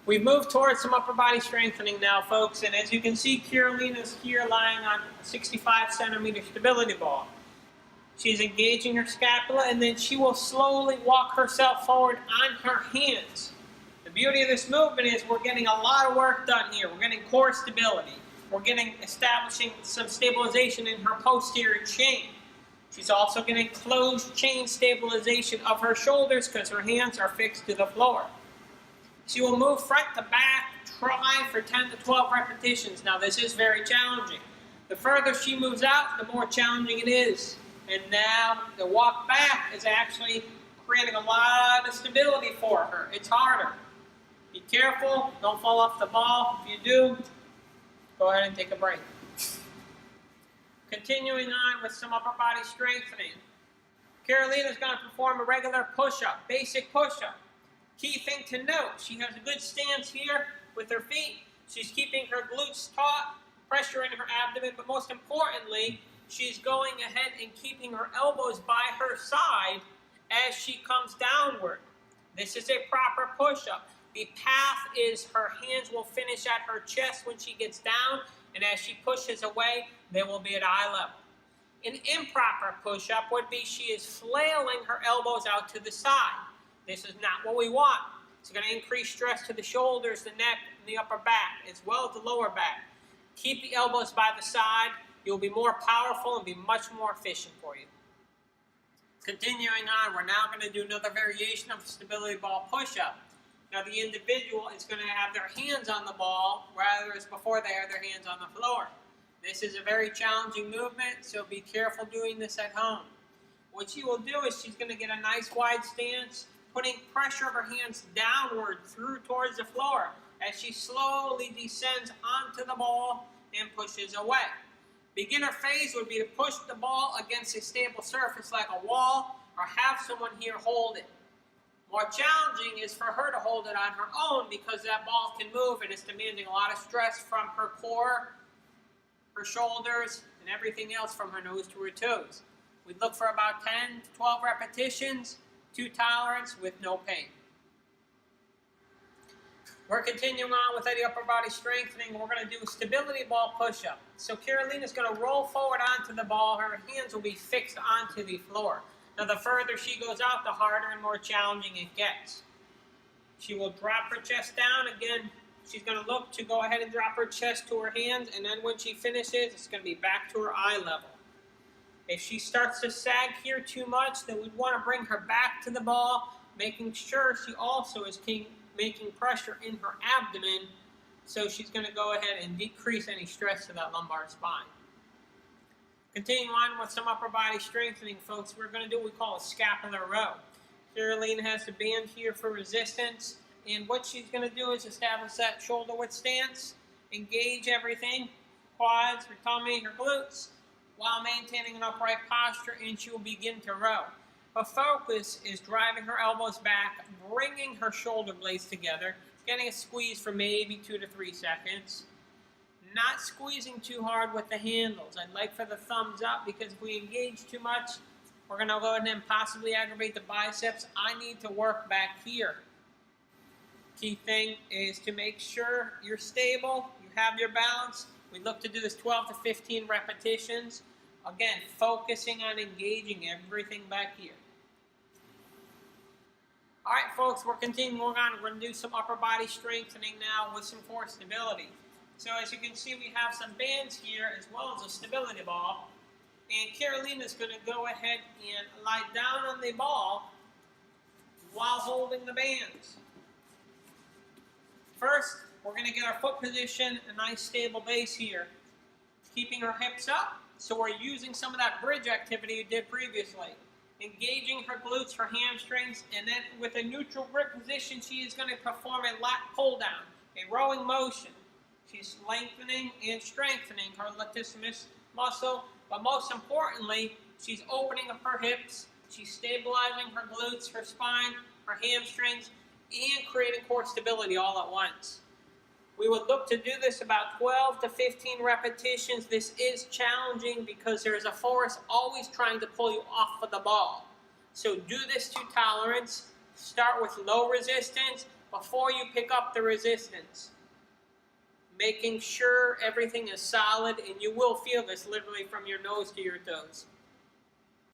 We've moved towards some upper body strengthening now, folks, and as you can see, Carolina's here lying on a 65 centimeter stability ball. She's engaging her scapula, and then she will slowly walk herself forward on her hands. The beauty of this movement is we're getting a lot of work done here. We're getting core stability. We're establishing some stabilization in her posterior chain. She's also getting closed chain stabilization of her shoulders because her hands are fixed to the floor. She will move front to back, try for 10 to 12 repetitions. Now this is very challenging. The further she moves out, the more challenging it is. And now the walk back is actually creating a lot of stability for her. It's harder. Be careful, don't fall off the ball. If you do, go ahead and take a break. Continuing on with some upper body strengthening. Carolina is going to perform a regular push-up, basic push-up. Key thing to note, she has a good stance here with her feet. She's keeping her glutes taut, pressure in her abdomen, but most importantly, she's going ahead and keeping her elbows by her side as she comes downward. This is a proper push-up. The path is her hands will finish at her chest when she gets down, and as she pushes away, they will be at eye level. An improper push-up would be she is flailing her elbows out to the side. This is not what we want. It's going to increase stress to the shoulders, the neck, and the upper back, as well as the lower back. Keep the elbows by the side. You'll be more powerful and be much more efficient for you. Continuing on, we're now going to do another variation of the stability ball push-up. Now the individual is going to have their hands on the ball, whereas before they have their hands on the floor. This is a very challenging movement, so be careful doing this at home. What she will do is she's going to get a nice wide stance, putting pressure of her hands downward through towards the floor as she slowly descends onto the ball and pushes away. Beginner phase would be to push the ball against a stable surface like a wall or have someone here hold it. More challenging is for her to hold it on her own because that ball can move and it's demanding a lot of stress from her core, her shoulders, and everything else from her nose to her toes. We'd look for about 10 to 12 repetitions, 2 tolerance with no pain. We're continuing on with any upper body strengthening. We're going to do a stability ball push-up. So Carolina's going to roll forward onto the ball. Her hands will be fixed onto the floor. Now the further she goes out, the harder and more challenging it gets. She will drop her chest down. Again, she's going to look to go ahead and drop her chest to her hands, and then when she finishes, it's going to be back to her eye level. If she starts to sag here too much, then we'd want to bring her back to the ball, making sure she also is making pressure in her abdomen, so she's going to go ahead and decrease any stress to that lumbar spine. Continuing on with some upper body strengthening, folks, we're going to do what we call a scapular row. Carolina has the band here for resistance, and what she's going to do is establish that shoulder width stance, engage everything, quads, her tummy, her glutes, while maintaining an upright posture, and she will begin to row. Her focus is driving her elbows back, bringing her shoulder blades together, getting a squeeze for maybe 2 to 3 seconds. Not squeezing too hard with the handles. I'd like for the thumbs up because if we engage too much, we're going to go ahead and possibly aggravate the biceps. I need to work back here. Key thing is to make sure you're stable, you have your balance. We look to do this 12 to 15 repetitions. Again, focusing on engaging everything back here. All right, folks, we're continuing on. We're going to do some upper body strengthening now with some core stability. So as you can see, we have some bands here as well as a stability ball. And Carolina's going to go ahead and lie down on the ball while holding the bands. First, we're going to get our foot position, a nice stable base here. Keeping her hips up, so we're using some of that bridge activity you did previously. Engaging her glutes, her hamstrings, and then with a neutral grip position, she is going to perform a lat pull down, a rowing motion. She's lengthening and strengthening her latissimus muscle, but most importantly, she's opening up her hips, she's stabilizing her glutes, her spine, her hamstrings, and creating core stability all at once. We would look to do this about 12 to 15 repetitions. This is challenging because there is a force always trying to pull you off of the ball. So do this to tolerance. Start with low resistance, before you pick up the resistance. Making sure everything is solid, and you will feel this literally from your nose to your toes.